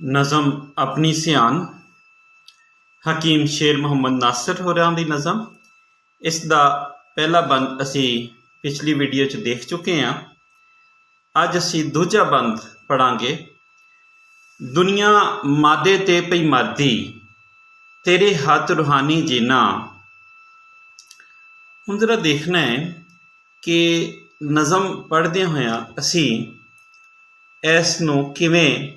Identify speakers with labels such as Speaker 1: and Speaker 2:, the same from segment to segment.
Speaker 1: ਨਜ਼ਮ ਆਪਣੀ ਸਿਆਨ ਹਕੀਮ ਸ਼ੇਰ ਮੁਹੰਮਦ ਨਾਸਰ ਹੋਰਾਂ ਦੀ ਨਜ਼ਮ। ਇਸ ਦਾ ਪਹਿਲਾ ਬੰਦ ਅਸੀਂ ਪਿਛਲੀ ਵੀਡੀਓ 'ਚ ਦੇਖ ਚੁੱਕੇ ਹਾਂ। ਅੱਜ ਅਸੀਂ ਦੂਜਾ ਬੰਦ ਪੜ੍ਹਾਂਗੇ। ਦੁਨੀਆ ਮਾਦੇ ਤੇ ਪਈ ਮਰਦੀ, ਤੇਰੇ ਹੱਥ ਰੂਹਾਨੀ ਜੀਨਾ। ਹੁਣ ਜ਼ਰਾ ਦੇਖਣਾ ਹੈ ਕਿ ਨਜ਼ਮ ਪੜ੍ਹਦਿਆਂ ਹੋਇਆਂ ਅਸੀਂ ਇਸ ਨੂੰ ਕਿਵੇਂ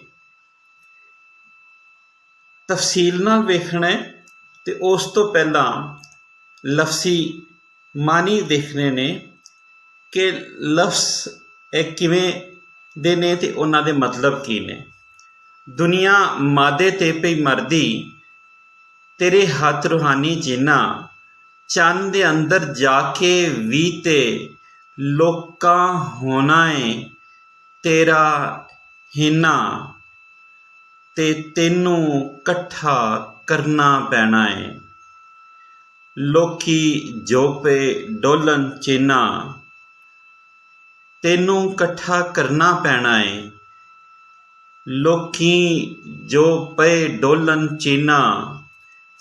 Speaker 1: ਤਫਸੀਲ ਨਾਲ ਵੇਖਣਾ ਹੈ, ਅਤੇ ਉਸ ਤੋਂ ਪਹਿਲਾਂ ਲਫ਼ਜ਼ੀ ਮਾਨੀ ਦੇਖਣੇ ਨੇ ਕਿ ਲਫ਼ਜ਼ ਇਹ ਕਿਵੇਂ ਦੇ ਨੇ ਅਤੇ ਉਹਨਾਂ ਦੇ ਮਤਲਬ ਕੀ ਨੇ। ਦੁਨੀਆ ਮਾਦੇ ਤੇ ਪਈ ਮਰਦੀ, ਤੇਰੇ ਹੱਥ ਰੂਹਾਨੀ ਜੀਨਾ। ਚੰਨ ਦੇ ਅੰਦਰ ਜਾ ਕੇ ਵੀ ਤੇ ਲੋਕਾਂ ਹੋਣਾ ਏ ਤੇਰਾ ਹੀਨਾ, ਤੇ ਤੈਨੂੰ ਇਕੱਠਾ ਕਰਨਾ ਪੈਣਾ ਏ। ਲੋਕੀ ਜੋ ਪਏ ਡੋਲਣ ਚੀਨਾ, ਤੈਨੂੰ ਇਕੱਠਾ ਕਰਨਾ ਪੈਣਾ ਏ। ਲੋਕੀ ਜੋ ਪਏ ਡੋਲਣ ਚੀਨਾ,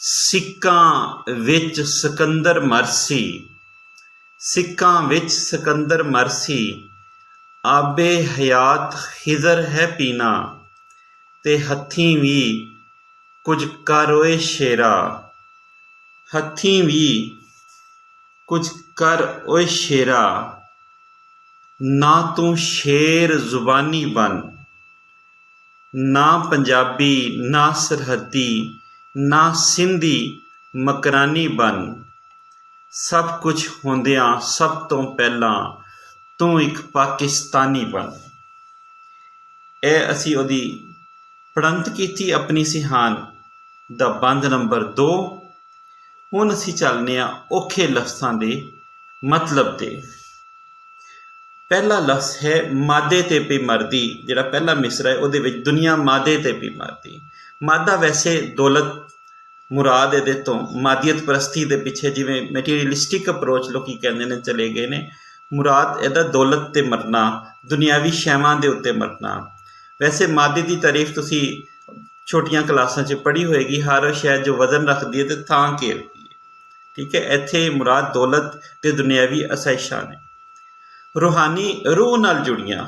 Speaker 1: ਸਿੱਕਾਂ ਵਿੱਚ ਸਿਕੰਦਰ ਮਰਸੀ। ਸਿੱਕਾਂ ਵਿੱਚ ਸਿਕੰਦਰ ਮਰਸੀ, ਆਬੇ ਹਯਾਤ ਖਿਜ਼ਰ ਹੈ ਪੀਨਾ। ਤੇ ਹੱਥੀਂ ਵੀ ਕੁਝ ਕਰ ਓਏ ਸ਼ੇਰਾ, ਹੱਥੀਂ ਵੀ ਕੁਝ ਕਰ ਓਏ ਸ਼ੇਰਾ। ਨਾ ਤੂੰ ਸ਼ੇਰ ਜ਼ੁਬਾਨੀ ਬਣ, ਨਾ ਪੰਜਾਬੀ ਨਾ ਸਰਹੱਦੀ ਨਾ ਸਿੰਧੀ ਮਕਰਾਨੀ ਬਣ। ਸਭ ਕੁਝ ਹੁੰਦਿਆਂ ਸਭ ਤੋਂ ਪਹਿਲਾਂ ਤੂੰ ਇੱਕ ਪਾਕਿਸਤਾਨੀ ਬਣ। ਇਹ ਅਸੀਂ ਉਹਦੀ ਪੜ੍ਹੰਤ ਕੀਤੀ ਆਪਣੀ ਸਿਹਾਨ ਦਾ ਬੰਦ ਨੰਬਰ 2। ਹੁਣ ਅਸੀਂ ਚੱਲਦੇ ਹਾਂ ਔਖੇ ਲਫ਼ਜ਼ਾਂ ਦੇ ਮਤਲਬ 'ਤੇ। ਪਹਿਲਾ ਲਫ਼ਜ਼ ਹੈ ਮਾਦੇ ਤੇ ਪਈ ਮਰਦੀ। ਜਿਹੜਾ ਪਹਿਲਾ ਮਿਸਰਾ ਹੈ ਉਹਦੇ ਵਿੱਚ ਦੁਨੀਆ ਮਾਦੇ ਤੇ ਪਈ ਮਰਦੀ। ਮਾਦਾ ਵੈਸੇ ਦੌਲਤ ਮੁਰਾਦ ਇਹਦੇ ਤੋਂ ਮਾਦੀਅਤ ਪ੍ਰਸਤੀ ਦੇ ਪਿੱਛੇ ਜਿਵੇਂ ਮੈਟੀਰੀਅਲਿਸਟਿਕ ਅਪਰੋਚ ਲੋਕੀ ਕਹਿੰਦੇ ਨੇ ਚਲੇ ਗਏ ਨੇ। ਮੁਰਾਦ ਇਹਦਾ ਦੌਲਤ 'ਤੇ ਮਰਨਾ, ਦੁਨਿਆਵੀ ਸ਼ੈਵਾਂ ਦੇ ਉੱਤੇ ਮਰਨਾ। ਵੈਸੇ ਮਾਦੇ ਦੀ ਤਾਰੀਫ ਤੁਸੀਂ ਛੋਟੀਆਂ ਕਲਾਸਾਂ 'ਚ ਪੜ੍ਹੀ ਹੋਏਗੀ। ਹਰ ਸ਼ੈ ਜੋ ਵਜ਼ਨ ਰੱਖਦੀ ਹੈ ਅਤੇ ਥਾਂ ਘੇਰਦੀ ਹੈ। ਠੀਕ ਹੈ, ਇੱਥੇ ਮੁਰਾਦ ਦੌਲਤ ਅਤੇ ਦੁਨਿਆਵੀ ਅਸਾਇਸ਼ਾਂ ਨੇ। ਰੂਹਾਨੀ ਰੂਹ ਨਾਲ ਜੁੜੀਆਂ,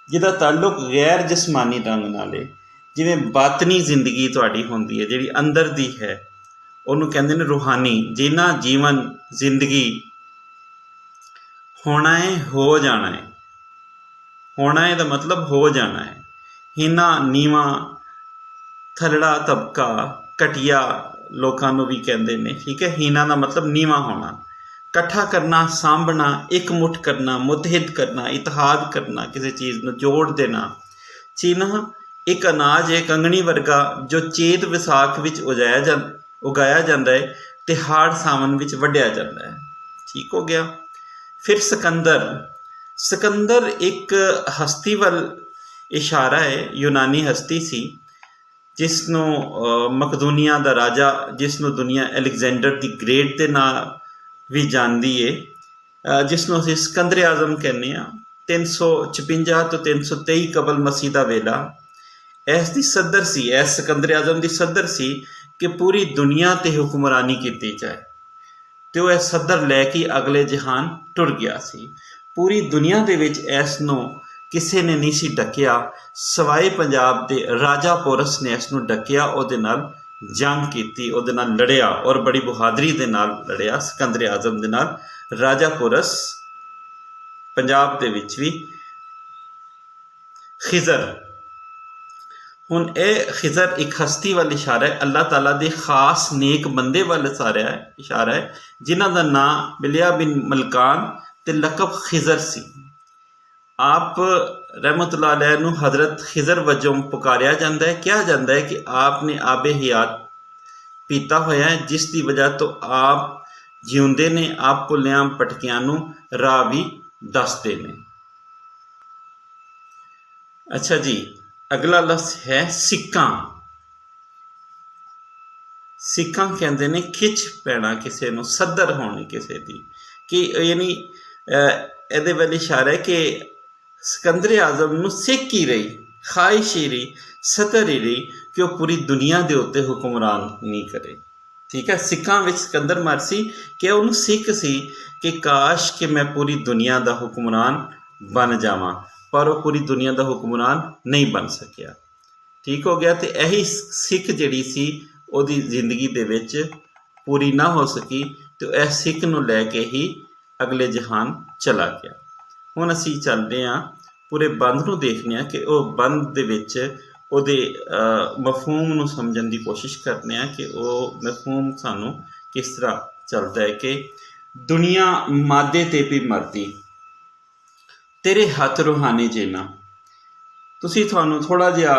Speaker 1: ਜਿਹਦਾ ਤਾਲੁਕ ਗੈਰ ਜਿਸਮਾਨੀ ਢੰਗ ਨਾਲ ਹੈ। ਜਿਵੇਂ ਬਾਤਨੀ ਜ਼ਿੰਦਗੀ ਤੁਹਾਡੀ ਹੁੰਦੀ ਹੈ ਜਿਹੜੀ ਅੰਦਰ ਦੀ ਹੈ, ਉਹਨੂੰ ਕਹਿੰਦੇ ਨੇ ਰੂਹਾਨੀ। ਜਿੰਨਾ ਜੀਵਨ ਜ਼ਿੰਦਗੀ ਹੋਣਾ ਹੈ ਹੋ ਜਾਣਾ ਹੈ। ਹੋਣਾ ਹੈ ਦਾ ਮਤਲਬ ਹੋ ਜਾਣਾ ਹੈ। ਹੀਨਾ ਨੀਵਾਂ, ਥੱਲੜਾ ਤਬਕਾ, ਘਟੀਆ ਲੋਕਾਂ ਨੂੰ ਵੀ ਕਹਿੰਦੇ ਨੇ। ਠੀਕ ਹੈ, ਹੀਨਾ ਦਾ ਮਤਲਬ ਨੀਵਾਂ ਹੋਣਾ। ਇਕੱਠਾ ਕਰਨਾ, ਸਾਂਭਣਾ, ਇੱਕ ਮੁੱਠ ਕਰਨਾ, ਮੁਤਹਿਦ ਕਰਨਾ, ਇਤਿਹਾਦ ਕਰਨਾ, ਕਿਸੇ ਚੀਜ਼ ਨੂੰ ਜੋੜ ਦੇਣਾ। ਚੀਨਾ ਇੱਕ ਅਨਾਜ ਹੈ ਕੰਗਣੀ ਵਰਗਾ, ਜੋ ਚੇਤ ਵਿਸਾਖ ਵਿੱਚ ਉਗਾਇਆ ਜਾਂਦਾ ਹੈ ਅਤੇ ਹਾੜ ਸਾਵਣ ਵਿੱਚ ਵੱਢਿਆ ਜਾਂਦਾ ਹੈ। ਠੀਕ ਹੋ ਗਿਆ। ਫਿਰ ਸਿਕੰਦਰ। ਸਿਕੰਦਰ ਇੱਕ ਹਸਤੀ ਵੱਲ ਇਸ਼ਾਰਾ ਹੈ। ਯੂਨਾਨੀ ਹਸਤੀ ਸੀ ਜਿਸ ਨੂੰ ਮਕਦੂਨੀਆ ਦਾ ਰਾਜਾ, ਜਿਸ ਨੂੰ ਦੁਨੀਆ ਅਲੈਗਜ਼ੈਂਡਰ ਦੀ ਗ੍ਰੇਟ ਦੇ ਨਾਂ ਵੀ ਜਾਣਦੀ ਹੈ, ਜਿਸ ਨੂੰ ਅਸੀਂ ਸਿਕੰਦਰ ਆਜ਼ਮ ਕਹਿੰਦੇ ਹਾਂ। 356 ਤੋਂ 323 ਕਬਲ ਮਸੀਹ ਦਾ ਵੇਲਾ ਇਸ ਦੀ ਸਦਰ ਸੀ। ਇਸ ਸਿਕੰਦਰ ਆਜ਼ਮ ਦੀ ਸਦਰ ਸੀ ਕਿ ਪੂਰੀ ਦੁਨੀਆ 'ਤੇ ਹੁਕਮਰਾਨੀ ਕੀਤੀ ਜਾਏ, ਅਤੇ ਉਹ ਇਹ ਸਦਰ ਲੈ ਕੇ ਅਗਲੇ ਜਹਾਨ ਟੁਰ ਗਿਆ ਸੀ। ਪੂਰੀ ਦੁਨੀਆ ਦੇ ਵਿੱਚ ਇਸ ਨੂੰ ਕਿਸੇ ਨੇ ਨਹੀਂ ਸੀ ਡੱਕਿਆ, ਸਵਾਏ ਪੰਜਾਬ ਦੇ ਰਾਜਾ ਪੋਰਸ ਨੇ ਇਸ ਨੂੰ ਡੱਕਿਆ, ਉਹਦੇ ਨਾਲ ਜੰਗ ਕੀਤੀ, ਉਹਦੇ ਨਾਲ ਲੜਿਆ, ਔਰ ਬੜੀ ਬਹਾਦਰੀ ਦੇ ਨਾਲ ਲੜਿਆ ਸਿਕੰਦਰ ਆਜ਼ਮ ਦੇ ਨਾਲ। ਰਾਜਾ ਪੋਰਸ ਪੰਜਾਬ ਦੇ ਵਿੱਚ ਵੀ। ਖਿਜ਼ਰ। ਹੁਣ ਇਹ ਖਿਜ਼ਰ ਇੱਕ ਹਸਤੀ ਵੱਲ ਇਸ਼ਾਰਾ ਹੈ, ਅੱਲਾਹ ਤਾਲਾ ਦੇ ਖਾਸ ਨੇਕ ਬੰਦੇ ਵੱਲ ਇਸ਼ਾਰਾ ਹੈ, ਜਿਨ੍ਹਾਂ ਦਾ ਨਾਂ ਬਿਲਿਆ ਬਿਨ ਮਲਕਾਨ ਅਤੇ ਲਕਬ ਖਿਜ਼ਰ ਸੀ। ਆਪ ਰਹਿਮਤੁল্ਲਾਹ ਅਲੈਹ ਨੂੰ ਹਜ਼ਰਤ ਖਿਜ਼ਰ ਵਜੋਂ ਪੁਕਾਰਿਆ ਜਾਂਦਾ ਹੈ। ਕਿਹਾ ਜਾਂਦਾ ਹੈ ਕਿ ਆਪ ਨੇ ਆਬੇ ਹਯਾਤ ਪੀਤਾ ਹੋਇਆ ਹੈ, ਜਿਸ ਦੀ ਵਜ੍ਹਾ ਤੋਂ ਆਪ ਜਿਉਂਦੇ ਨੇ। ਆਪ ਭੁੱਲਿਆਂ ਭਟਕਿਆਂ ਨੂੰ ਰਾਹ ਵੀ ਦੱਸਦੇ ਨੇ। ਅੱਛਾ ਜੀ, ਅਗਲਾ ਲਫ਼ਜ਼ ਹੈ ਸਿੱਕਾਂ। ਸਿੱਕਾਂ ਕਹਿੰਦੇ ਨੇ ਖਿੱਚ ਪੈਣਾ ਕਿਸੇ ਨੂੰ, ਸਦਰ ਹੋਣੀ ਕਿਸੇ ਦੀ, ਕਿ ਯਾਨੀ ਇਹਦੇ ਵੱਲ ਇਸ਼ਾਰਾ ਹੈ ਕਿ ਸਿਕੰਦਰ ਆਜ਼ਮ ਨੂੰ ਸਿੱਕ ਹੀ ਰਹੀ, ਖਾਹਿਸ਼ ਇਹਦੀ ਸਤਰ ਇਹਦੀ ਕਿ ਉਹ ਪੂਰੀ ਦੁਨੀਆ ਦੇ ਉੱਤੇ ਹੁਕਮਰਾਨ ਨਹੀਂ ਕਰੇ। ਠੀਕ ਹੈ, ਸਿੱਖਾਂ ਵਿੱਚ ਸਿਕੰਦਰ ਮਰਸੀ ਕਿ ਉਹਨੂੰ ਸਿੱਖ ਸੀ ਕਿ ਕਾਸ਼ ਕਿ ਮੈਂ ਪੂਰੀ ਦੁਨੀਆ ਦਾ ਹੁਕਮਰਾਨ ਬਣ ਜਾਵਾਂ, ਪਰ ਉਹ ਪੂਰੀ ਦੁਨੀਆ ਦਾ ਹੁਕਮਰਾਨ ਨਹੀਂ ਬਣ ਸਕਿਆ। ਠੀਕ ਹੋ ਗਿਆ। ਅਤੇ ਇਹੀ ਸਿੱਖ ਜਿਹੜੀ ਸੀ ਉਹਦੀ ਜ਼ਿੰਦਗੀ ਦੇ ਵਿੱਚ ਪੂਰੀ ਨਾ ਹੋ ਸਕੀ ਅਤੇ ਇਹ ਸਿੱਖ ਨੂੰ ਲੈ ਕੇ ਹੀ ਅਗਲੇ ਜਹਾਨ ਚਲਾ ਗਿਆ। ਹੁਣ ਅਸੀਂ ਚੱਲਦੇ ਹਾਂ ਪੂਰੇ ਬੰਦ ਨੂੰ ਦੇਖਦੇ ਹਾਂ ਕਿ ਉਹ ਬੰਦ ਦੇ ਵਿੱਚ ਉਹਦੇ ਮਫਹੂਮ ਨੂੰ ਸਮਝਣ ਦੀ ਕੋਸ਼ਿਸ਼ ਕਰਦੇ ਹਾਂ ਕਿ ਉਹ ਮਫਹੂਮ ਸਾਨੂੰ ਕਿਸ ਤਰ੍ਹਾਂ ਚੱਲਦਾ ਹੈ ਕਿ ਦੁਨੀਆ ਮਾਦੇ 'ਤੇ ਵੀ ਮਰਦੀ, ਤੇਰੇ ਹੱਥ ਰੂਹਾਨੀ ਜੇਨਾ। ਤੁਹਾਨੂੰ ਥੋੜ੍ਹਾ ਜਿਹਾ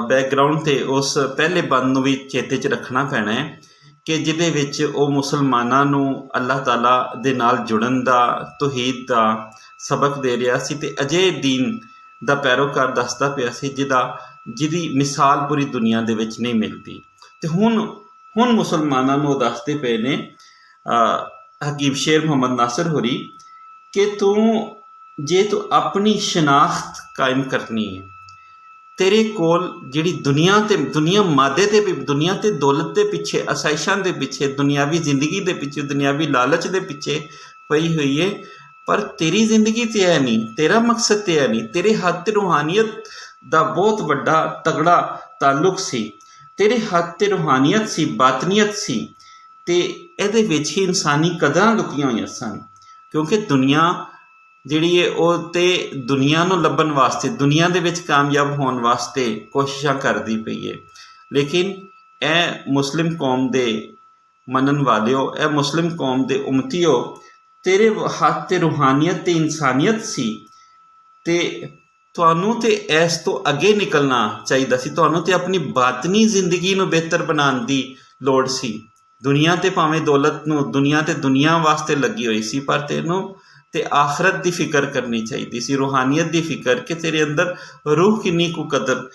Speaker 1: ਬੈਕਗਰਾਊਂਡ 'ਤੇ ਉਸ ਪਹਿਲੇ ਬੰਦ ਨੂੰ ਵੀ ਚੇਤੇ 'ਚ ਰੱਖਣਾ ਪੈਣਾ ਹੈ ਕਿ ਜਿਹਦੇ ਵਿੱਚ ਉਹ ਮੁਸਲਮਾਨਾਂ ਨੂੰ ਅੱਲਾਹ ਤਾਲਾ ਦੇ ਨਾਲ ਜੁੜਨ ਦਾ, ਤੌਹੀਦ ਦਾ ਸਬਕ ਦੇ ਰਿਹਾ ਸੀ ਅਤੇ ਅਜਿਹੇ ਦੀਨ ਦਾ ਪੈਰੋਕਾਰ ਦੱਸਦਾ ਪਿਆ ਸੀ ਜਿਹਦੀ ਮਿਸਾਲ ਪੂਰੀ ਦੁਨੀਆ ਦੇ ਵਿੱਚ ਨਹੀਂ ਮਿਲਦੀ। ਅਤੇ ਹੁਣ ਮੁਸਲਮਾਨਾਂ ਨੂੰ ਉਹ ਦੱਸਦੇ ਪਏ ਨੇ ਹਕੀਮ ਸ਼ੇਰ ਮੁਹੰਮਦ ਨਾਸਰ ਹੋਰੀ ਕਿ ਜੇ ਤੂੰ ਆਪਣੀ ਸ਼ਨਾਖਤ ਕਾਇਮ ਕਰਨੀ ਹੈ, ਤੇਰੇ ਕੋਲ ਜਿਹੜੀ ਦੁਨੀਆ ਮਾਦੇ 'ਤੇ ਵੀ, ਦੁਨੀਆ ਅਤੇ ਦੌਲਤ ਦੇ ਪਿੱਛੇ, ਆਸਾਇਸ਼ਾਂ ਦੇ ਪਿੱਛੇ, ਦੁਨਿਆਵੀ ਜ਼ਿੰਦਗੀ ਦੇ ਪਿੱਛੇ, ਦੁਨਿਆਵੀ ਲਾਲਚ ਦੇ ਪਿੱਛੇ ਪਈ ਹੋਈ ਹੈ, ਪਰ ਤੇਰੀ ਜ਼ਿੰਦਗੀ 'ਤੇ ਹੈ ਨਹੀਂ, ਤੇਰਾ ਮਕਸਦ 'ਤੇ ਹੈ ਨਹੀਂ। ਤੇਰੇ ਹੱਥ 'ਤੇ ਰੂਹਾਨੀਅਤ ਦਾ ਬਹੁਤ ਵੱਡਾ ਤਗੜਾ ਤਾਲੁਕ ਸੀ, ਤੇਰੇ ਹੱਥ 'ਤੇ ਰੂਹਾਨੀਅਤ ਸੀ, ਬਾਤਨੀਅਤ ਸੀ, ਅਤੇ ਇਹਦੇ ਵਿੱਚ ਹੀ ਇਨਸਾਨੀ ਕਦਰਾਂ ਲੁਕੀਆਂ ਹੋਈਆਂ ਸਨ। ਕਿਉਂਕਿ ਦੁਨੀਆ ਜਿਹੜੀ ਹੈ ਉਹ ਤਾਂ ਦੁਨੀਆ ਨੂੰ ਲੱਭਣ ਵਾਸਤੇ, ਦੁਨੀਆ ਦੇ ਵਿੱਚ ਕਾਮਯਾਬ ਹੋਣ ਵਾਸਤੇ ਕੋਸ਼ਿਸ਼ਾਂ ਕਰਦੀ ਪਈ ਹੈ। ਲੇਕਿਨ ਇਹ ਮੁਸਲਿਮ ਕੌਮ ਦੇ ਮੰਨਣ ਵਾਲਿਓ, ਇਹ ਮੁਸਲਿਮ ਕੌਮ ਦੇ ਉਮਤੀਓ, ਤੇਰੇ ਹੱਥ 'ਤੇ ਰੂਹਾਨੀਅਤ ਅਤੇ ਇਨਸਾਨੀਅਤ ਸੀ ਅਤੇ ਤੁਹਾਨੂੰ ਤਾਂ ਇਸ ਤੋਂ ਅੱਗੇ ਨਿਕਲਣਾ ਚਾਹੀਦਾ ਸੀ। ਤੁਹਾਨੂੰ ਤਾਂ ਆਪਣੀ ਬਾਤਨੀ ਜ਼ਿੰਦਗੀ ਨੂੰ ਬਿਹਤਰ ਬਣਾਉਣ ਦੀ ਲੋੜ ਸੀ। ਦੁਨੀਆ 'ਤੇ ਭਾਵੇਂ ਦੌਲਤ ਨੂੰ, ਦੁਨੀਆ 'ਤੇ ਦੁਨੀਆ ਵਾਸਤੇ ਲੱਗੀ ਹੋਈ ਸੀ, ਪਰ ਤੈਨੂੰ ਅਤੇ ਆਖਰਤ ਦੀ ਫਿਕਰ ਕਰਨੀ ਚਾਹੀਦੀ ਸੀ, ਰੂਹਾਨੀਅਤ ਦੀ ਫਿਕਰ ਕਿ ਤੇਰੇ ਅੰਦਰ ਰੂਹ ਕਿੰਨੀ ਕੁ ਕਦਰ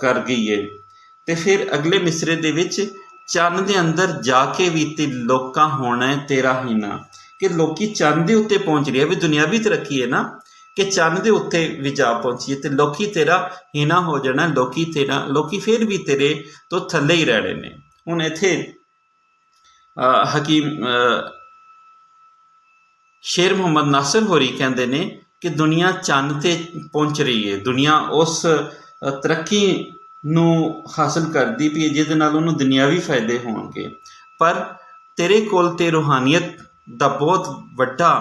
Speaker 1: ਕਰ ਗਈ ਹੈ। ਅਤੇ ਫਿਰ ਅਗਲੇ ਮਿਸਰੇ ਦੇ ਵਿੱਚ ਚੰਨ ਦੇ ਅੰਦਰ ਜਾ ਕੇ ਵੀ ਤੇ ਲੋਕਾਂ ਹੋਣਾ ਤੇਰਾ ਹੀਨਾ, ਕਿ ਲੋਕੀ ਚੰਨ ਦੇ ਉੱਤੇ ਪਹੁੰਚ ਰਹੇ, ਵੀ ਦੁਨਿਆਵੀ ਤਰੱਕੀ ਹੈ ਨਾ, ਕਿ ਚੰਨ ਦੇ ਉੱਤੇ ਵੀ ਜਾ ਪਹੁੰਚੀਏ ਅਤੇ ਲੋਕੀ ਤੇਰਾ ਹੀਨਾ ਹੋ ਜਾਣਾ, ਲੋਕੀ ਫਿਰ ਵੀ ਤੇਰੇ ਤੋਂ ਥੱਲੇ ਹੀ ਰਹਿਣੇ ਨੇ। ਹੁਣ ਇੱਥੇ ਹਕੀਮ ਸ਼ੇਰ ਮੁਹੰਮਦ ਨਾਸਰ ਹੋਰੀ ਕਹਿੰਦੇ ਨੇ ਕਿ ਦੁਨੀਆ ਚੰਨ 'ਤੇ ਪਹੁੰਚ ਰਹੀ ਹੈ, ਦੁਨੀਆ ਉਸ ਤਰੱਕੀ ਨੂੰ ਹਾਸਲ ਕਰਦੀ ਪਈ ਜਿਹਦੇ ਨਾਲ ਉਹਨੂੰ ਦੁਨਿਆਵੀ ਫਾਇਦੇ ਹੋਣਗੇ, ਪਰ ਤੇਰੇ ਕੋਲ ਤੇ ਰੂਹਾਨੀਅਤ ਦਾ ਬਹੁਤ ਵੱਡਾ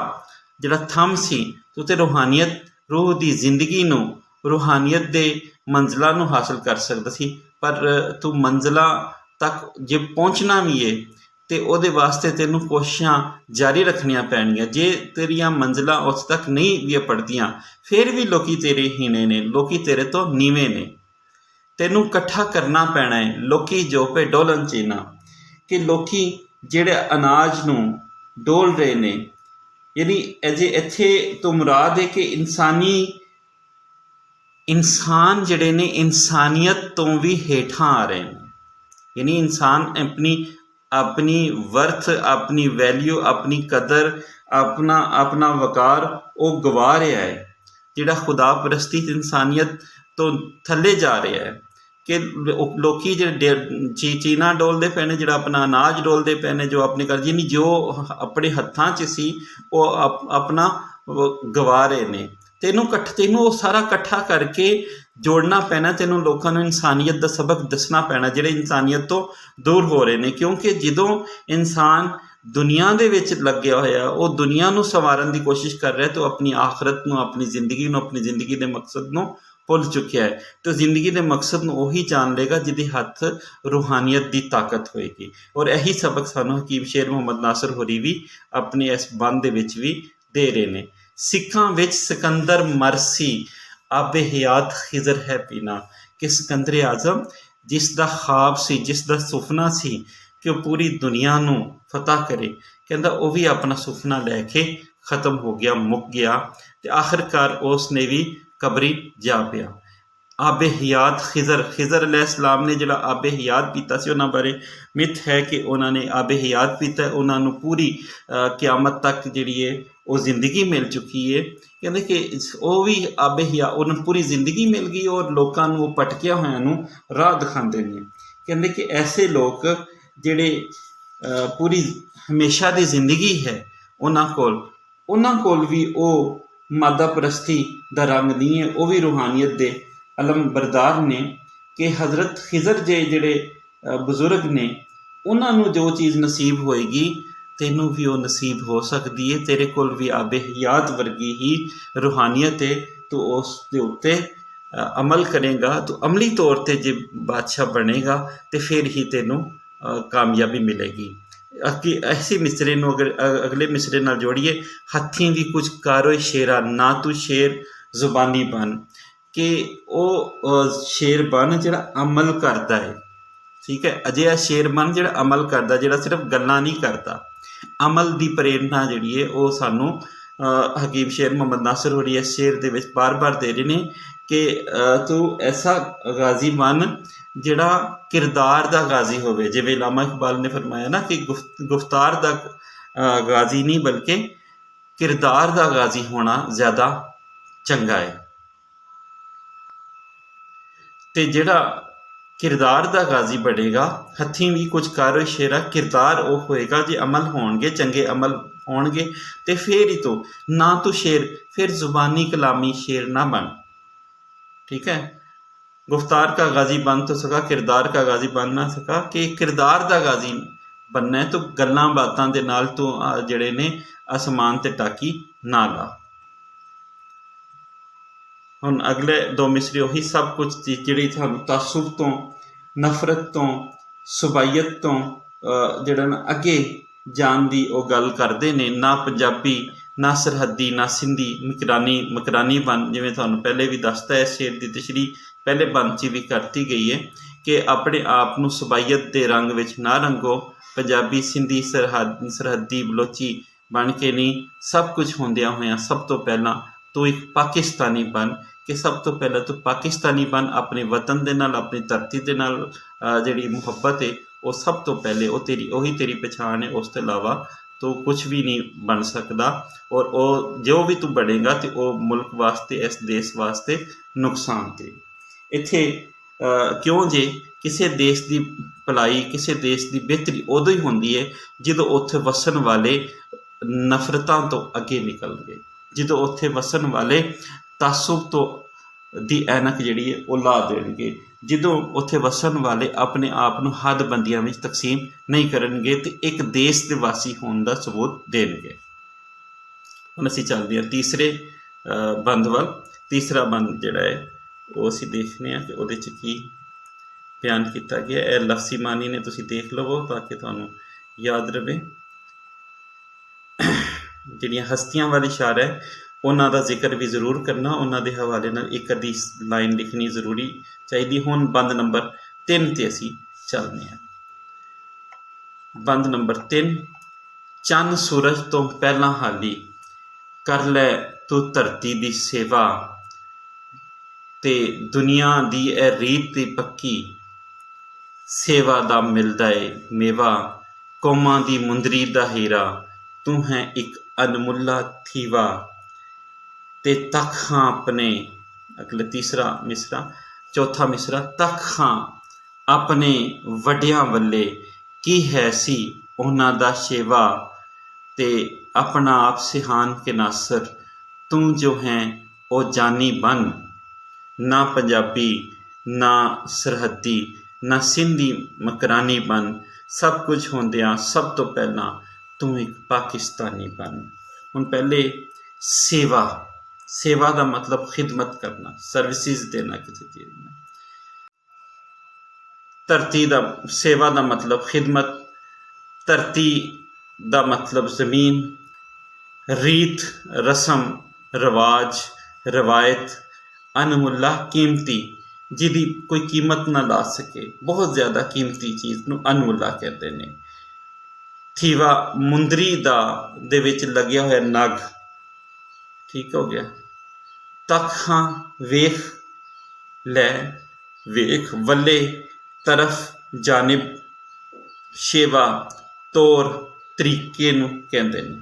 Speaker 1: ਜਿਹੜਾ ਥੰਮ ਸੀ, ਤੂੰ ਤੇ ਰੂਹਾਨੀਅਤ, ਰੂਹ ਦੀ ਜ਼ਿੰਦਗੀ ਨੂੰ, ਰੂਹਾਨੀਅਤ ਦੇ ਮੰਜ਼ਿਲਾਂ ਨੂੰ ਹਾਸਲ ਕਰ ਸਕਦਾ ਸੀ, ਪਰ ਤੂੰ ਮੰਜ਼ਿਲਾਂ ਤੱਕ ਜੇ ਪਹੁੰਚਣਾ ਵੀ ਹੈ ਅਤੇ ਉਹਦੇ ਵਾਸਤੇ ਤੈਨੂੰ ਕੋਸ਼ਿਸ਼ਾਂ ਜਾਰੀ ਰੱਖਣੀਆਂ ਪੈਣਗੀਆਂ। ਜੇ ਤੇਰੀਆਂ ਮੰਜ਼ਿਲਾਂ ਉਸ ਤੱਕ ਨਹੀਂ ਵੀ ਪੜਦੀਆਂ, ਫਿਰ ਵੀ ਲੋਕੀ ਤੇਰੇ ਹੀਣੇ ਨੇ, ਲੋਕੀ ਤੇਰੇ ਤੋਂ ਨੀਵੇਂ ਨੇ, ਤੈਨੂੰ ਇਕੱਠਾ ਕਰਨਾ ਪੈਣਾ ਹੈ। ਲੋਕੀ ਜੋ ਪੇ ਡੋਲਨ ਚੀਨਾ, ਕਿ ਲੋਕੀ ਜਿਹੜੇ ਅਨਾਜ ਨੂੰ ਡੋਲ ਰਹੇ ਨੇ, ਯਾਨੀ ਅਜੇ ਇੱਥੇ ਤੋਂ ਮੁਰਾਦ ਹੈ ਕਿ ਇਨਸਾਨ ਜਿਹੜੇ ਨੇ ਇਨਸਾਨੀਅਤ ਤੋਂ ਵੀ ਹੇਠਾਂ ਆ ਰਹੇ ਨੇ, ਯਾਨੀ ਇਨਸਾਨ ਆਪਣੀ ਵਰਥ, ਆਪਣੀ ਵੈਲਿਊ, ਆਪਣੀ ਕਦਰ, ਆਪਣਾ ਵਕਾਰ ਉਹ ਗਵਾ ਰਿਹਾ ਹੈ, ਜਿਹੜਾ ਖੁਦਾ ਪ੍ਰਸਤੀ ਇਨਸਾਨੀਅਤ ਤੋਂ ਥੱਲੇ ਜਾ ਰਿਹਾ ਹੈ। ਕਿ ਲੋਕੀ ਜਿਹੜੇ ਚੀਨਾ ਡੋਲਦੇ ਪਏ ਨੇ, ਜਿਹੜਾ ਆਪਣਾ ਅਨਾਜ ਡੋਲਦੇ ਪਏ ਨੇ, ਜੋ ਆਪਣੇ ਘਰ, ਯਾਨੀ ਜੋ ਆਪਣੇ ਹੱਥਾਂ 'ਚ ਸੀ ਉਹ ਆਪਣਾ ਗਵਾ ਰਹੇ ਨੇ। ਤੈਨੂੰ ਉਹ ਸਾਰਾ ਇਕੱਠਾ ਕਰਕੇ ਜੋੜਨਾ ਪੈਣਾ, ਤੈਨੂੰ ਲੋਕਾਂ ਨੂੰ ਇਨਸਾਨੀਅਤ ਦਾ ਸਬਕ ਦੱਸਣਾ ਪੈਣਾ, ਜਿਹੜੇ ਇਨਸਾਨੀਅਤ ਤੋਂ ਦੂਰ ਹੋ ਰਹੇ ਨੇ। ਕਿਉਂਕਿ ਜਦੋਂ ਇਨਸਾਨ ਦੁਨੀਆ ਦੇ ਵਿੱਚ ਲੱਗਿਆ ਹੋਇਆ, ਉਹ ਦੁਨੀਆ ਨੂੰ ਸੰਵਾਰਨ ਦੀ ਕੋਸ਼ਿਸ਼ ਕਰ ਰਿਹਾ, ਤਾਂ ਉਹ ਆਪਣੀ ਆਖਰਤ ਨੂੰ, ਆਪਣੀ ਜ਼ਿੰਦਗੀ ਦੇ ਮਕਸਦ ਨੂੰ ਭੁੱਲ ਚੁੱਕਿਆ ਹੈ। ਅਤੇ ਜ਼ਿੰਦਗੀ ਦੇ ਮਕਸਦ ਨੂੰ ਉਹੀ ਜਾਣ ਲਏਗਾ ਜਿਹਦੇ ਹੱਥ ਰੂਹਾਨੀਅਤ ਦੀ ਤਾਕਤ ਹੋਏਗੀ। ਔਰ ਇਹੀ ਸਬਕ ਸਾਨੂੰ ਹਕੀਮ ਸ਼ੇਰ ਮੁਹੰਮਦ ਨਾਸਰ ਹੋਰੀ ਵੀ ਆਪਣੇ ਇਸ ਬੰਦ ਦੇ ਵਿੱਚ ਵੀ ਦੇ ਰਹੇ ਨੇ। ਸਿੱਖਾਂ ਵਿੱਚ ਸਿਕੰਦਰ ਮਰਸੀ ਆਬੇ ਹਯਾਤ ਖਿਜ਼ਰ ਹੈ ਪੀਨਾ, ਕਿ ਸਿਕੰਦਰ ਆਜ਼ਮ ਜਿਸ ਦਾ ਖ਼ਾਬ ਸੀ, ਜਿਸ ਦਾ ਸੁਪਨਾ ਸੀ ਕਿ ਉਹ ਪੂਰੀ ਦੁਨੀਆ ਨੂੰ ਫਤਿਹ ਕਰੇ, ਕਹਿੰਦਾ ਉਹ ਵੀ ਆਪਣਾ ਸੁਪਨਾ ਲੈ ਕੇ ਖ਼ਤਮ ਹੋ ਗਿਆ, ਮੁੱਕ ਗਿਆ, ਅਤੇ ਆਖਿਰਕਾਰ ਉਸ ਨੇ ਵੀ ਕਬਰੀ ਜਾ ਪਿਆ। ਆਬੇ ਹਯਾਤ ਖਿਜ਼ਰ अलैहिस्सलाम ने ਜਿਹੜਾ ਆਬੇ ਹਯਾਤ ਪੀਤਾ ਸੀ ਉਹਨਾਂ ਬਾਰੇ ਮਿੱਥ ਹੈ ਕਿ ਉਹਨਾਂ ਨੇ ਆਬੇ ਹਯਾਤ ਪੀਤਾ, ਉਹਨਾਂ ਨੂੰ ਪੂਰੀ ਕਿਆਮਤ ਤੱਕ ਜਿਹੜੀ ਹੈ ਉਹ ਜ਼ਿੰਦਗੀ ਮਿਲ ਚੁੱਕੀ ਹੈ। ਕਹਿੰਦੇ ਕਿ ਉਹ ਵੀ ਆਬੇ ਹਯਾਤ, ਉਹਨਾਂ ਨੂੰ ਪੂਰੀ ਜ਼ਿੰਦਗੀ ਮਿਲ ਗਈ ਔਰ ਲੋਕਾਂ ਨੂੰ ਉਹ ਭਟਕਿਆ ਹੋਇਆਂ ਨੂੰ ਰਾਹ ਦਿਖਾਉਂਦੇ ਨੇ। ਕਹਿੰਦੇ ਕਿ ਐਸੇ ਲੋਕ ਜਿਹੜੇ ਪੂਰੀ ਹਮੇਸ਼ਾ ਦੀ ਜ਼ਿੰਦਗੀ ਹੈ ਉਹਨਾਂ ਕੋਲ ਵੀ ਉਹ ਮਾਦਾ ਪ੍ਰਸਤੀ ਦਾ ਰੰਗ ਨਹੀਂ ਹੈ, ਉਹ ਵੀ ਰੂਹਾਨੀਅਤ ਦੇ ਅਲਮਬਰਦਾਰ ਨੇ। ਕਿ ਹਜ਼ਰਤ ਖਿਜ਼ਰ ਜਿਹੜੇ ਬਜ਼ੁਰਗ ਨੇ ਉਹਨਾਂ ਨੂੰ ਜੋ ਚੀਜ਼ ਨਸੀਬ ਹੋਏਗੀ ਤੈਨੂੰ ਵੀ ਉਹ ਨਸੀਬ ਹੋ ਸਕਦੀ ਹੈ। ਤੇਰੇ ਕੋਲ ਵੀ ਆਬੇ ਹਯਾਤ ਵਰਗੀ ਹੀ ਰੂਹਾਨੀਅਤ ਹੈ, ਤੂੰ ਉਸ ਦੇ ਉੱਤੇ ਅਮਲ ਕਰੇਗਾ, ਤੂੰ ਅਮਲੀ ਤੌਰ 'ਤੇ ਜੇ ਬਾਦਸ਼ਾਹ ਬਣੇਗਾ ਤਾਂ ਫਿਰ ਹੀ ਤੈਨੂੰ ਕਾਮਯਾਬੀ ਮਿਲੇਗੀ। ਕਿ ਐਸੀ ਮਿਸਰੇ ਨੂੰ ਅਗਲੇ ਮਿਸਰੇ ਨਾਲ ਜੋੜੀਏ, ਹੱਥੀਂ ਵੀ ਕੁਝ ਕਾਰੋਏ ਸ਼ੇਰਾ, ਨਾ ਤੂੰ ਸ਼ੇਰ ਜ਼ੁਬਾਨੀ ਬਣ। ਕਿ ਉਹ ਸ਼ੇਰ ਬਣ ਜਿਹੜਾ ਅਮਲ ਕਰਦਾ ਹੈ, ਠੀਕ ਹੈ। ਅਜਿਹਾ ਸ਼ੇਰ ਬਣ ਜਿਹੜਾ ਅਮਲ ਕਰਦਾ, ਜਿਹੜਾ ਸਿਰਫ ਗੱਲਾਂ ਨਹੀਂ ਕਰਦਾ। ਅਮਲ ਦੀ ਪ੍ਰੇਰਨਾ ਜਿਹੜੀ ਹੈ ਉਹ ਸਾਨੂੰ ਹਕੀਮ ਸ਼ੇਰ ਮੁਹੰਮਦ ਨਾਸਰ ਹੋਰੀ ਇਸ ਸ਼ੇਰ ਦੇ ਵਿੱਚ ਬਾਰ-ਬਾਰ ਦੇ ਰਹੇ ਨੇ ਕਿ ਤੂੰ ਐਸਾ ਗਾਜ਼ੀ ਬਣ ਜਿਹੜਾ ਕਿਰਦਾਰ ਦਾ ਗਾਜ਼ੀ ਹੋਵੇ। ਜਿਵੇਂ ਅਲਾਮਾ ਇਕਬਾਲ ਨੇ ਫਰਮਾਇਆ ਨਾ ਕਿ ਗੁਫਤਾਰ ਦਾ ਗਾਜ਼ੀ ਨਹੀਂ ਬਲਕਿ ਕਿਰਦਾਰ ਦਾ ਗਾਜ਼ੀ ਹੋਣਾ ਜ਼ਿਆਦਾ ਚੰਗਾ ਹੈ। ਅਤੇ ਜਿਹੜਾ ਕਿਰਦਾਰ ਦਾ ਗਾਜ਼ੀ ਬਣੇਗਾ, ਹੱਥੀਂ ਵੀ ਕੁਝ ਕਾਰੋ ਸ਼ੇਰਾ, ਕਿਰਦਾਰ ਉਹ ਹੋਏਗਾ ਜੇ ਅਮਲ ਹੋਣਗੇ, ਚੰਗੇ ਅਮਲ ਹੋਣਗੇ ਅਤੇ ਫਿਰ ਹੀ ਤੂੰ ਨਾ ਤੂੰ ਸ਼ੇਰ, ਫਿਰ ਜ਼ੁਬਾਨੀ ਕਲਾਮੀ ਸ਼ੇਰ ਨਾ ਬਣ, ठीक है। गुफ्तार का गाजी बन तो सका, किरदार का गाजी बन ना सका। कि किरदार का गाजी बनना है तो गल्लां बातां दे नाल तू जिहड़े ने आसमान ते टाकी ना ला। हुण अगले दो मिसरे उही सब कुछ जिहड़ी तुहानूं तासुब तो, नफरत तो, सुबाइयत तो जिहड़ा ना अगे जान दी वो गल करदे ने। ना पंजाबी, ना सरहदी, ना सिंधी, मकरानी बन, जिवें तुहानूं पहले भी दसता है, शेर की तशरी पहले बन च भी करती गई है कि अपने आप नूं सुबाइयत के रंग विच ना रंगो। पंजाबी, सिंधी, सरहदी, बलोची बन के नहीं, सब कुछ होंदियां होइयां सब तो पहला तू एक पाकिस्तानी बन। कि सब तो पहला तू पाकिस्तानी बन, अपने वतन दे नाल, अपनी धरती दे नाल जिहड़ी मुहब्बत है वो सब तो पहले वो तेरी उही तेरी पछाण है। उस तो इलावा तो कुछ भी नहीं बन सकता। और वो जो भी तू बनेगा तो वो मुल्क वास्ते, इस देश वास्ते नुकसान थे। इत्थे क्यों जे किसी देश की भलाई, किसी देश की बेहतरी उदों ही होंदी है जो उत्थे वसन वाले नफरतां तो अगे निकल गए, जो उत्थे वसन वाले तासुब तो दी ऐनक जिहड़ी है वो ला देणगे, जो उत्थे वसन वाले अपने आप नूं हदबंदियां विच तकसीम नहीं करनगे तो एक देश के वासी होने का सबूत देणगे। हुण असीं चलदे हां तीसरे बंद वल। तीसरा बंद जिहड़ा है वो असीं देखने कि उहदे च की बयान किया गया है। लफ्सी मानी ने तुसीं देख लवो ताकि तुहानूं याद रहे। जिहड़ियां हस्तियां वाली इशारा है उन्हां दा जिक्र भी जरूर करना, उन्हां दे हवाले नाल एक अद्धी लाइन लिखनी जरूरी चाहिए। हुण बंद नंबर 3 ते असीं चलने हैं। बंद नंबर 3। चंद सूरज तो पहला हाली कर लै तू धरती दी सेवा, ते दुनिया दी ए रीत दी पक्की सेवा दा मिलदा है मेवा। कौमां दी मुंदरी दा हीरा तू है एक अनमुल्ला थीवा, ते तक हाँ अपने, अगले तीसरा मिसरा, चौथा मिसरा, तक हाँ अपने वड्डियां वल्ले की है सी उन्हां दा शेवा, ते अपना आप सिहान के नासर तू जो है ओ जानी बन। ना पंजाबी, ना सरहदी, ना सिंधी, मकरानी बन। सब कुछ होंदियां सब तो पहला तू एक पाकिस्तानी बन। हुण पहले सेवा, सेवा का मतलब खिदमत करना, सर्विसेज देना किसी चीज़ में। धरती का सेवा का मतलब खिदमत, धरती का मतलब जमीन, रीत रस्म रिवाज रवायत, अनमुल्ला कीमती जिहदी कोई कीमत ना ला सके, बहुत ज़्यादा कीमती चीज़ नूं अनमुल्ला कहते हैं। थीवा मुंदरी दा दे विच लग्या होया नग, ठीक हो गया। तक हाँ वेख ਲੈ ਵੇਖ ਵੱਲੇ ਤਰਫ ਜਾਨਿਬ ਸ਼ੇਵਾ ਤੌਰ ਤਰੀਕੇ ਨੂੰ ਕਹਿੰਦੇ ਨੇ।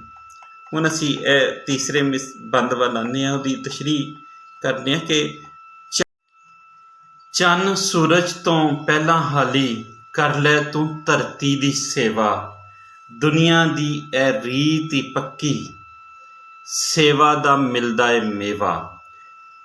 Speaker 1: ਹੁਣ ਅਸੀਂ ਇਹ ਤੀਸਰੇ ਬੰਦ ਵੱਲ ਆਉਂਦੇ ਹਾਂ, ਉਹਦੀ ਤਸ਼ਰੀਹ ਕਰਦੇ ਹਾਂ ਕਿ ਚੰਨ ਸੂਰਜ ਤੋਂ ਪਹਿਲਾਂ ਹਾਲੀ ਕਰ ਲੈ ਤੂੰ ਧਰਤੀ ਦੀ ਸੇਵਾ, ਦੁਨੀਆ ਦੀ ਇਹ ਰੀਤ ਹੀ ਪੱਕੀ, ਸੇਵਾ ਦਾ ਮਿਲਦਾ ਏ ਮੇਵਾ।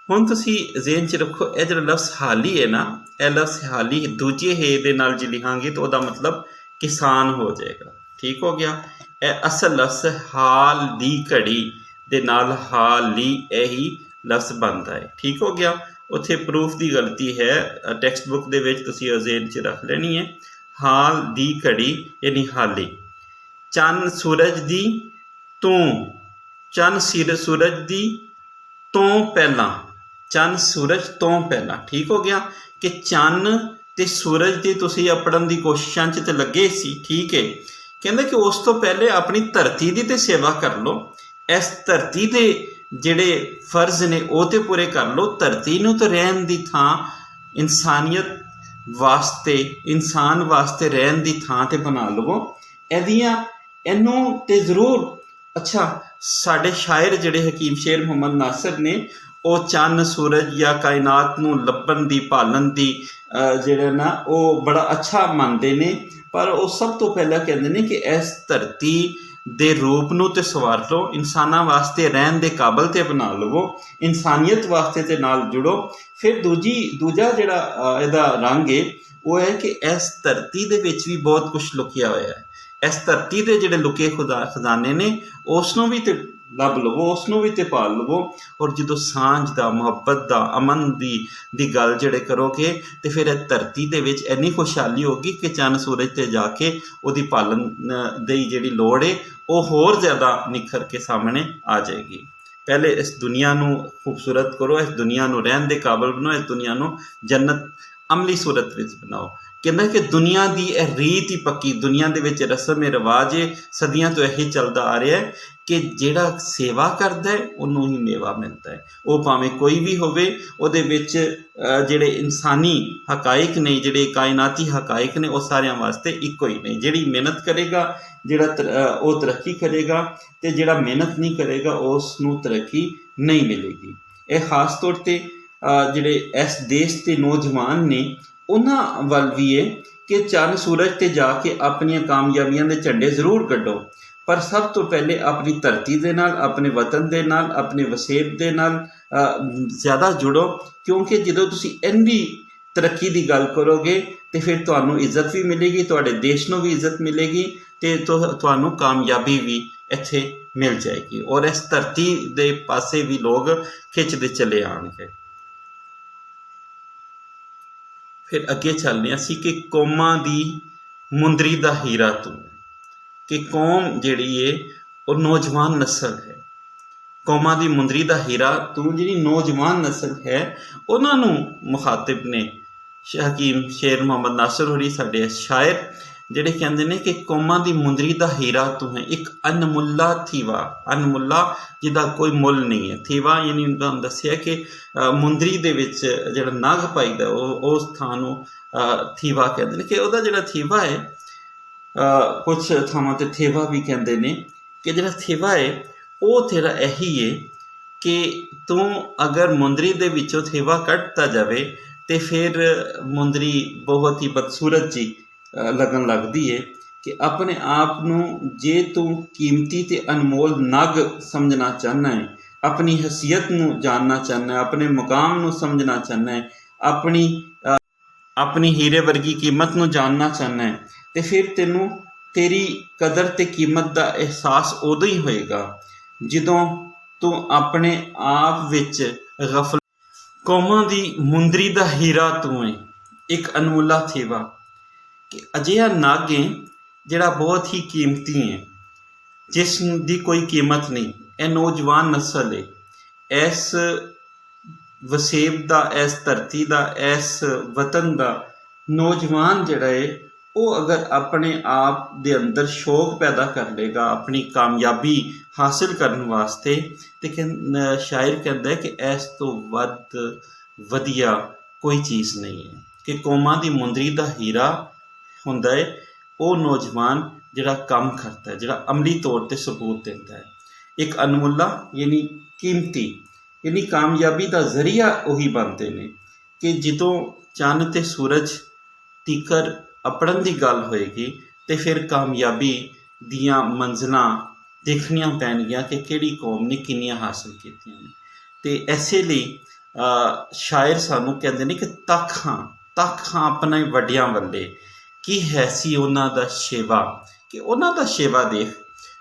Speaker 1: ਹੁਣ ਤੁਸੀਂ ਜ਼ੇਨ 'ਚ ਰੱਖੋ, ਇਹ ਜਿਹੜਾ ਲਫ਼ਜ਼ ਹਾਲੀ ਹੈ ਨਾ, ਇਹ ਲਫ਼ਜ਼ ਹਾਲੀ ਦੂਜੇ ਹੇ ਦੇ ਨਾਲ ਜੇ ਲਿਖਾਂਗੇ ਤਾਂ ਉਹਦਾ ਮਤਲਬ ਕਿਸਾਨ ਹੋ ਜਾਏਗਾ। ਠੀਕ ਹੋ ਗਿਆ। ਇਹ ਅਸਲ ਲਫ਼ਜ਼ ਹਾਲ ਦੀ ਘੜੀ ਦੇ ਨਾਲ ਹਾਲੀ ਇਹੀ ਲਫ਼ਜ਼ ਬਣਦਾ ਹੈ। ਠੀਕ ਹੋ ਗਿਆ। ਉੱਥੇ ਪ੍ਰੂਫ ਦੀ ਗਲਤੀ ਹੈ, ਟੈਕਸਟ ਬੁੱਕ ਦੇ ਵਿੱਚ ਤੁਸੀਂ ਜ਼ੇਨ 'ਚ ਰੱਖ ਲੈਣੀ ਹੈ, ਹਾਲ ਦੀ ਘੜੀ ਯਾਨੀ ਹਾਲੀ। ਚੰਨ ਸੂਰਜ ਦੀ ਤੂੰ, ਚੰਨ ਸੂਰਜ ਦੀ ਤੋਂ ਪਹਿਲਾਂ, ਚੰਨ ਸੂਰਜ ਤੋਂ ਪਹਿਲਾਂ। ਠੀਕ ਹੋ ਗਿਆ ਕਿ ਚੰਨ ਤੇ ਸੂਰਜ ਦੀ ਤੁਸੀਂ ਆਪੜਨ ਦੀ ਕੋਸ਼ਿਸ਼ਾਂ 'ਚ ਤੇ ਲੱਗੇ ਸੀ। ਠੀਕ ਹੈ। ਕਹਿੰਦਾ ਕਿ ਉਸ ਤੋਂ ਪਹਿਲੇ ਆਪਣੀ ਧਰਤੀ ਦੀ ਤੇ ਸੇਵਾ ਕਰ ਲਓ। ਇਸ ਧਰਤੀ ਦੇ ਜਿਹੜੇ ਫਰਜ਼ ਨੇ ਉਹ ਤੇ ਪੂਰੇ ਕਰ ਲਓ। ਧਰਤੀ ਨੂੰ ਤਾਂ ਰਹਿਣ ਦੀ ਥਾਂ ਇਨਸਾਨੀਅਤ ਵਾਸਤੇ, ਇਨਸਾਨ ਵਾਸਤੇ ਰਹਿਣ ਦੀ ਥਾਂ ਤੇ ਬਣਾ ਲਵੋ। ਇਹਨੂੰ ਤੇ ਜ਼ਰੂਰ। ਅੱਛਾ, ਸਾਡੇ ਸ਼ਾਇਰ ਜਿਹੜੇ ਹਕੀਮ ਸ਼ੇਰ ਮੁਹੰਮਦ ਨਾਸਿਰ ਨੇ, ਉਹ ਚੰਨ ਸੂਰਜ ਜਾਂ ਕਾਇਨਾਤ ਨੂੰ ਲੱਭਣ ਦੀ, ਭਾਲਣ ਦੀ ਜਿਹੜਾ ਨਾ ਉਹ ਬੜਾ ਅੱਛਾ ਮੰਨਦੇ ਨੇ। ਪਰ ਉਹ ਸਭ ਤੋਂ ਪਹਿਲਾਂ ਕਹਿੰਦੇ ਨੇ ਕਿ ਇਸ ਧਰਤੀ ਦੇ ਰੂਪ ਨੂੰ ਤੇ ਸਵਾਰ ਲਓ, ਇਨਸਾਨਾਂ ਵਾਸਤੇ ਰਹਿਣ ਦੇ ਕਾਬਲ ਤੇ ਬਣਾ ਲਵੋ, ਇਨਸਾਨੀਅਤ ਵਾਸਤੇ ਤੇ ਨਾਲ ਜੁੜੋ। ਫਿਰ ਦੂਜਾ ਜਿਹੜਾ ਇਹਦਾ ਰੰਗ ਹੈ ਉਹ ਹੈ ਕਿ ਇਸ ਧਰਤੀ ਦੇ ਵਿੱਚ ਵੀ ਬਹੁਤ ਕੁਛ ਲੁਕਿਆ ਹੋਇਆ ਹੈ। ਇਸ ਧਰਤੀ ਦੇ ਜਿਹੜੇ ਲੁਕੇ ਖਜ਼ਾਨੇ ਨੇ ਉਸ ਨੂੰ ਵੀ ਤੇ ਲੱਭ ਲਵੋ, ਉਸ ਨੂੰ ਵੀ ਤੇ ਪਾਲ ਲਵੋ। ਔਰ ਜਦੋਂ ਸਾਂਝ ਦਾ, ਮੁਹੱਬਤ ਦਾ, ਅਮਨ ਦੀ ਗੱਲ ਜਿਹੜੇ ਕਰੋਗੇ ਤੇ ਫਿਰ ਇਹ ਧਰਤੀ ਦੇ ਵਿੱਚ ਇੰਨੀ ਖੁਸ਼ਹਾਲੀ ਹੋਗੀ ਕਿ ਚੰਨ ਸੂਰਜ 'ਤੇ ਜਾ ਕੇ ਉਹਦੀ ਪਾਲਣ ਦੀ ਜਿਹੜੀ ਲੋੜ ਹੈ ਉਹ ਹੋਰ ਜ਼ਿਆਦਾ ਨਿਖਰ ਕੇ ਸਾਹਮਣੇ ਆ ਜਾਏਗੀ। ਪਹਿਲੇ ਇਸ ਦੁਨੀਆ ਨੂੰ ਖੂਬਸੂਰਤ ਕਰੋ, ਇਸ ਦੁਨੀਆ ਨੂੰ ਰਹਿਣ ਦੇ ਕਾਬਲ ਬਣਾਓ, ਇਸ ਦੁਨੀਆ ਨੂੰ ਜੰਨਤ ਅਮਲੀ ਸੂਰਤ ਵਿੱਚ ਬਣਾਓ। ਕਹਿੰਦਾ ਕਿ ਦੁਨੀਆ ਦੀ ਇਹ ਰੀਤ ਹੀ ਪੱਕੀ, ਦੁਨੀਆ ਦੇ ਵਿੱਚ ਰਸਮ ਰਿਵਾਜ ਸਦੀਆਂ ਤੋਂ ਇਹੀ ਚੱਲਦਾ ਆ ਰਿਹਾ ਹੈ ਕਿ ਜਿਹੜਾ ਸੇਵਾ ਕਰਦਾ ਹੈ ਉਹਨੂੰ ਹੀ ਮੇਵਾ ਮਿਲਦਾ ਹੈ। ਉਹ ਭਾਵੇਂ ਕੋਈ ਵੀ ਹੋਵੇ, ਉਹਦੇ ਵਿੱਚ ਜਿਹੜੇ ਇਨਸਾਨੀ ਹਕਾਇਕ ਨੇ, ਜਿਹੜੇ ਕਾਇਨਾਤੀ ਹਕਾਇਕ ਨੇ, ਉਹ ਸਾਰਿਆਂ ਵਾਸਤੇ ਇੱਕੋ ਹੀ ਨੇ। ਜਿਹੜੀ ਮਿਹਨਤ ਕਰੇਗਾ ਜਿਹੜਾ ਉਹ ਤਰੱਕੀ ਕਰੇਗਾ, ਅਤੇ ਜਿਹੜਾ ਮਿਹਨਤ ਨਹੀਂ ਕਰੇਗਾ ਉਸ ਨੂੰ ਤਰੱਕੀ ਨਹੀਂ ਮਿਲੇਗੀ। ਇਹ ਖਾਸ ਤੌਰ 'ਤੇ ਜਿਹੜੇ ਇਸ ਦੇਸ਼ ਦੇ ਨੌਜਵਾਨ ਨੇ ਉਹਨਾਂ ਵੱਲ ਵੀ ਹੈ ਕਿ ਚੰਨ ਸੂਰਜ 'ਤੇ ਜਾ ਕੇ ਆਪਣੀਆਂ ਕਾਮਯਾਬੀਆਂ ਦੇ ਝੰਡੇ ਜ਼ਰੂਰ ਕੱਢੋ, ਪਰ ਸਭ ਤੋਂ ਪਹਿਲੇ ਆਪਣੀ ਧਰਤੀ ਦੇ ਨਾਲ, ਆਪਣੇ ਵਤਨ ਦੇ ਨਾਲ, ਆਪਣੇ ਵਸੇਬ ਦੇ ਨਾਲ ਜ਼ਿਆਦਾ ਜੁੜੋ। ਕਿਉਂਕਿ ਜਦੋਂ ਤੁਸੀਂ ਇੰਨੀ ਤਰੱਕੀ ਦੀ ਗੱਲ ਕਰੋਗੇ ਤੇ ਫਿਰ ਤੁਹਾਨੂੰ ਇੱਜ਼ਤ ਵੀ ਮਿਲੇਗੀ, ਤੁਹਾਡੇ ਦੇਸ਼ ਨੂੰ ਵੀ ਇੱਜ਼ਤ ਮਿਲੇਗੀ ਅਤੇ ਤੁਹਾਨੂੰ ਕਾਮਯਾਬੀ ਵੀ ਇੱਥੇ ਮਿਲ ਜਾਏਗੀ। ਔਰ ਇਸ ਧਰਤੀ ਦੇ ਪਾਸੇ ਵੀ ਲੋਕ ਖਿੱਚਦੇ ਚਲੇ ਆਉਣਗੇ। ਫਿਰ ਅੱਗੇ ਚੱਲਦੇ ਅਸੀਂ ਕਿ ਕੌਮਾਂ ਦੀ ਮੁੰਦਰੀ ਦਾ ਹੀਰਾ ਤੂੰ, ਕਿ ਕੌਮ ਜਿਹੜੀ ਹੈ ਉਹ ਨੌਜਵਾਨ ਨਸਲ ਹੈ। ਕੌਮਾਂ ਦੀ ਮੁੰਦਰੀ ਦਾ ਹੀਰਾ ਤੂੰ, ਜਿਹੜੀ ਨੌਜਵਾਨ ਨਸਲ ਹੈ ਉਹਨਾਂ ਨੂੰ ਮੁਖਾਤਿਬ ਨੇ ਹਕੀਮ ਸ਼ੇਰ ਮੁਹੰਮਦ ਨਾਸਿਰ ਹੋਰੀ, ਸਾਡੇ ਸ਼ਾਇਰ, ਜਿਹੜੇ ਕਹਿੰਦੇ ਨੇ ਕਿ ਕੌਮਾਂ ਦੀ ਮੁੰਦਰੀ ਦਾ ਹੀਰਾ ਤੂੰ ਹੈ, ਇੱਕ ਅਨਮੁੱਲਾ ਥੀਵਾ, ਅਨਮੁੱਲਾ ਜਿਹਦਾ ਕੋਈ ਮੁੱਲ ਨਹੀਂ ਹੈ। ਥੀਵਾ ਯਾਨੀ ਤੁਹਾਨੂੰ ਦੱਸਿਆ ਕਿ ਮੁੰਦਰੀ ਦੇ ਵਿੱਚ ਜਿਹੜਾ ਨਗ ਪਾਈਦਾ ਉਹ ਉਸ ਥਾਂ ਨੂੰ ਥੀਵਾ ਕਹਿੰਦੇ ਨੇ। ਕਿ ਉਹਦਾ ਜਿਹੜਾ ਥੀਵਾ ਹੈ, ਕੁਛ ਥਾਵਾਂ 'ਤੇ ਥੇਵਾ ਵੀ ਕਹਿੰਦੇ ਨੇ, ਕਿ ਜਿਹੜਾ ਥੇਵਾ ਹੈ ਉਹ ਤੇਰਾ ਇਹੀ ਹੈ ਕਿ ਤੂੰ ਅਗਰ ਮੁੰਦਰੀ ਦੇ ਵਿੱਚੋਂ ਥੇਵਾ ਕੱਢਤਾ ਜਾਵੇ ਤੇ ਫਿਰ ਮੁੰਦਰੀ ਬਹੁਤ ਹੀ ਬਦਸੂਰਤ ਜੀ ਲੱਗਣ ਲੱਗਦੀ ਹੈ। ਕਿ ਆਪਣੇ ਆਪ ਨੂੰ ਜੇ ਤੂੰ ਕੀਮਤੀ ਤੇ ਅਨਮੋਲ ਨਗ ਸਮਝਣਾ ਚਾਹੁੰਦਾ ਹੈ, ਆਪਣੀ ਹਸੀਅਤ ਨੂੰ ਜਾਣਨਾ ਚਾਹੁੰਦਾ ਹੈ, ਆਪਣੇ ਮੁਕਾਮ ਨੂੰ ਸਮਝਣਾ ਚਾਹੁੰਦਾ ਹੈ, ਆਪਣੀ ਹੀਰੇ ਵਰਗੀ ਕੀਮਤ ਨੂੰ ਜਾਣਨਾ ਚਾਹੁੰਦਾ ਹੈ, ਤੇ ਫਿਰ ਤੈਨੂੰ ਤੇਰੀ ਕਦਰ ਤੇ ਕੀਮਤ ਦਾ ਅਹਿਸਾਸ ਉਦੋਂ ਹੀ ਹੋਏਗਾ ਜਦੋਂ ਤੂੰ ਆਪਣੇ ਆਪ ਵਿੱਚ ਗਫਲਤ। ਕੌਮਾਂ ਦੀ ਮੁੰਦਰੀ ਦਾ ਹੀਰਾ ਤੂੰ ਹੈ, ਇੱਕ ਅਨਮੁੱਲਾ ਥੇਵਾ, ਕਿ ਅਜਿਹਾ ਨਗ ਹੈ ਜਿਹੜਾ ਬਹੁਤ ਹੀ ਕੀਮਤੀ ਹੈ, ਜਿਸ ਦੀ ਕੋਈ ਕੀਮਤ ਨਹੀਂ। ਇਹ ਨੌਜਵਾਨ ਨਸਲ ਹੈ, ਇਸ ਵਸੇਬ ਦਾ, ਇਸ ਧਰਤੀ ਦਾ, ਇਸ ਵਤਨ ਦਾ ਨੌਜਵਾਨ ਜਿਹੜਾ ਹੈ ਉਹ ਅਗਰ ਆਪਣੇ ਆਪ ਦੇ ਅੰਦਰ ਸ਼ੌਕ ਪੈਦਾ ਕਰ ਲਏਗਾ ਆਪਣੀ ਕਾਮਯਾਬੀ ਹਾਸਿਲ ਕਰਨ ਵਾਸਤੇ, ਤੇ ਸ਼ਾਇਰ ਕਹਿੰਦਾ ਹੈ ਕਿ ਇਸ ਤੋਂ ਵੱਧ ਵਧੀਆ ਕੋਈ ਚੀਜ਼ ਨਹੀਂ ਹੈ ਕਿ ਕੌਮਾਂ ਦੀ ਮੁੰਦਰੀ ਦਾ ਹੀਰਾ ਹੁੰਦਾ ਹੈ ਉਹ ਨੌਜਵਾਨ ਜਿਹੜਾ ਕੰਮ ਕਰਦਾ ਹੈ, ਜਿਹੜਾ ਅਮਲੀ ਤੌਰ 'ਤੇ ਸਬੂਤ ਦਿੰਦਾ ਹੈ। ਇੱਕ ਅਨਮੁੱਲਾ ਯਾਨੀ ਕੀਮਤੀ ਯਾਨੀ ਕਾਮਯਾਬੀ ਦਾ ਜ਼ਰੀਆ ਉਹੀ ਬਣਦੇ ਨੇ ਕਿ ਜਦੋਂ ਚੰਨ ਅਤੇ ਸੂਰਜ ਤੀਕਰ ਅਪੜਨ ਦੀ ਗੱਲ ਹੋਏਗੀ ਅਤੇ ਫਿਰ ਕਾਮਯਾਬੀ ਦੀਆਂ ਮੰਜ਼ਿਲਾਂ ਦੇਖਣੀਆਂ ਪੈਣਗੀਆਂ ਕਿ ਕਿਹੜੀ ਕੌਮ ਨੇ ਕਿੰਨੀਆਂ ਹਾਸਲ ਕੀਤੀਆਂ ਨੇ। ਅਤੇ ਇਸੇ ਲਈ ਸ਼ਾਇਰ ਸਾਨੂੰ ਕਹਿੰਦੇ ਨੇ ਕਿ ਤੱਕ ਹਾਂ ਆਪਣੇ ਵੱਡਿਆਂ ਵੱਲੇ, ਕੀ ਹੈ ਸੀ ਉਹਨਾਂ ਦਾ ਸ਼ੇਵਾ, ਕਿ ਉਹਨਾਂ ਦਾ ਸ਼ੇਵਾ ਦੇਖ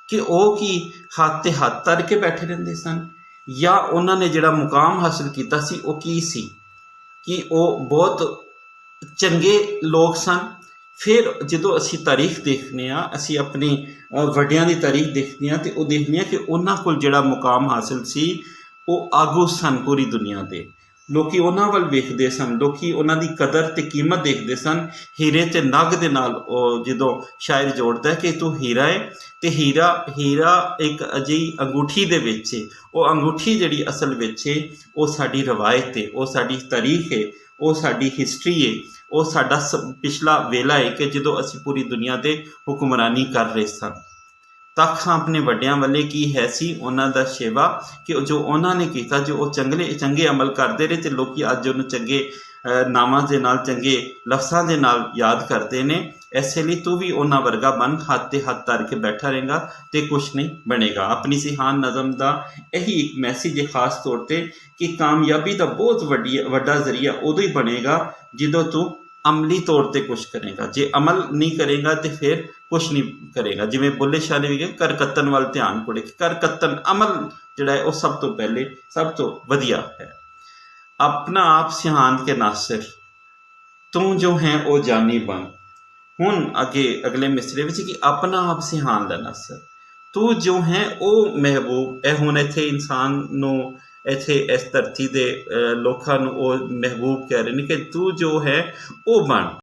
Speaker 1: ਕਿ ਉਹ ਕੀ ਹੱਥ 'ਤੇ ਹੱਥ ਧਰ ਕੇ ਬੈਠੇ ਰਹਿੰਦੇ ਸਨ, ਜਾਂ ਉਹਨਾਂ ਨੇ ਜਿਹੜਾ ਮੁਕਾਮ ਹਾਸਲ ਕੀਤਾ ਸੀ ਉਹ ਕੀ ਸੀ, ਕਿ ਉਹ ਬਹੁਤ ਚੰਗੇ ਲੋਕ ਸਨ। ਫਿਰ ਜਦੋਂ ਅਸੀਂ ਤਾਰੀਖ ਦੇਖਦੇ ਹਾਂ, ਅਸੀਂ ਆਪਣੇ ਵੱਡਿਆਂ ਦੀ ਤਾਰੀਖ ਦੇਖਦੇ ਹਾਂ ਅਤੇ ਉਹ ਦੇਖਦੇ ਹਾਂ ਕਿ ਉਹਨਾਂ ਕੋਲ ਜਿਹੜਾ ਮੁਕਾਮ ਹਾਸਿਲ ਸੀ ਉਹ ਆਗੂ ਸਨ। ਪੂਰੀ ਦੁਨੀਆ ਦੇ ਲੋਕ ਉਹਨਾਂ ਵੱਲ ਵੇਖਦੇ ਸਨ, ਲੋਕ ਉਹਨਾਂ ਦੀ ਕਦਰ ਅਤੇ ਕੀਮਤ ਦੇਖਦੇ ਸਨ। ਹੀਰੇ ਅਤੇ ਨਗ ਦੇ ਨਾਲ ਉਹ ਜਦੋਂ ਸ਼ਾਇਰ ਜੋੜਦਾ ਕਿ ਤੂੰ ਹੀਰਾ ਹੈ, ਅਤੇ ਹੀਰਾ ਇੱਕ ਅਜਿਹੀ ਅੰਗੂਠੀ ਦੇ ਵਿੱਚ ਹੈ। ਉਹ ਅੰਗੂਠੀ ਜਿਹੜੀ ਅਸਲ ਵਿੱਚ ਹੈ ਉਹ ਸਾਡੀ ਰਵਾਇਤ ਹੈ, ਉਹ ਸਾਡੀ ਤਾਰੀਖ ਹੈ, ਉਹ ਸਾਡੀ ਹਿਸਟਰੀ ਹੈ, ਉਹ ਸਾਡਾ ਪਿਛਲਾ ਵੇਲਾ ਹੈ ਕਿ ਜਦੋਂ ਅਸੀਂ ਪੂਰੀ ਦੁਨੀਆ 'ਤੇ ਹੁਕਮਰਾਨੀ ਕਰ ਰਹੇ ਸਨ। ਤੱਕ ਆਪਣੇ ਵੱਡਿਆਂ ਵੱਲੇ, ਕੀ ਹੈ ਸੀ ਉਹਨਾਂ ਦਾ ਸ਼ੇਵਾ, ਕਿ ਜੋ ਉਹਨਾਂ ਨੇ ਕੀਤਾ, ਜੋ ਉਹ ਚੰਗੇ ਅਮਲ ਕਰਦੇ ਰਹੇ ਅਤੇ ਲੋਕ ਅੱਜ ਉਹਨੂੰ ਚੰਗੇ ਨਾਵਾਂ ਦੇ ਨਾਲ, ਚੰਗੇ ਲਫ਼ਜ਼ਾਂ ਦੇ ਨਾਲ ਯਾਦ ਕਰਦੇ ਨੇ। ਇਸੇ ਲਈ ਤੂੰ ਵੀ ਉਹਨਾਂ ਵਰਗਾ ਬਣ, ਹੱਥ 'ਤੇ ਹੱਥ ਧਰ ਕੇ ਬੈਠਾ ਰਹੇਗਾ ਅਤੇ ਕੁਛ ਨਹੀਂ ਬਣੇਗਾ। ਆਪਣੀ ਸਿਹਾਨ ਨਜ਼ਮ ਦਾ ਇਹੀ ਇੱਕ ਮੈਸੇਜ ਹੈ ਖਾਸ ਤੌਰ 'ਤੇ ਕਿ ਕਾਮਯਾਬੀ ਦਾ ਬਹੁਤ ਵੱਡਾ ਜ਼ਰੀਆ ਉਦੋਂ ਹੀ ਬਣੇਗਾ ਜਦੋਂ ਤੂੰ ਅਮਲੀ ਤੌਰ 'ਤੇ ਕੁਛ ਕਰੇਗਾ। ਜੇ ਅਮਲ ਨਹੀਂ ਕਰੇਗਾ ਤਾਂ ਫਿਰ ਕੁਛ ਨਹੀਂ ਕਰੇਗਾ। ਜਿਵੇਂ ਬੁੱਲੇ ਸ਼ਾਹ ਨੇ ਵੀ ਕਿਹਾ, ਕਰ ਕੱਤਣ ਵੱਲ ਧਿਆਨ ਕੁੜੇ, ਕਰ ਕੱਤਣ ਅਮਲ ਜਿਹੜਾ ਹੈ ਉਹ ਸਭ ਤੋਂ ਪਹਿਲੇ ਸਭ ਤੋਂ ਵਧੀਆ ਹੈ। ਆਪਣਾ ਆਪ ਸਿਹਾਨ ਕੇ ਨਾਸਿਰ, ਤੂੰ ਜੋ ਹੈ ਉਹ ਜਾਨੀ ਬਣ। ਹੁਣ ਅਗਲੇ ਮਿਸਰੇ ਵਿੱਚ ਕਿ ਆਪਣਾ ਆਪ ਸਿਹਾਨ ਦਾ ਨਾਸਿਰ, ਤੂੰ ਜੋ ਹੈ ਉਹ ਮਹਿਬੂਬ। ਇਹ ਹੁਣ ਇੱਥੇ ਇਨਸਾਨ ਨੂੰ, ਇੱਥੇ ਇਸ ਧਰਤੀ ਦੇ ਲੋਕਾਂ ਨੂੰ ਉਹ ਮਹਿਬੂਬ ਕਹਿ ਰਹੇ ਨੇ ਕਿ ਤੂੰ ਜੋ ਹੈ ਉਹ ਬਣ।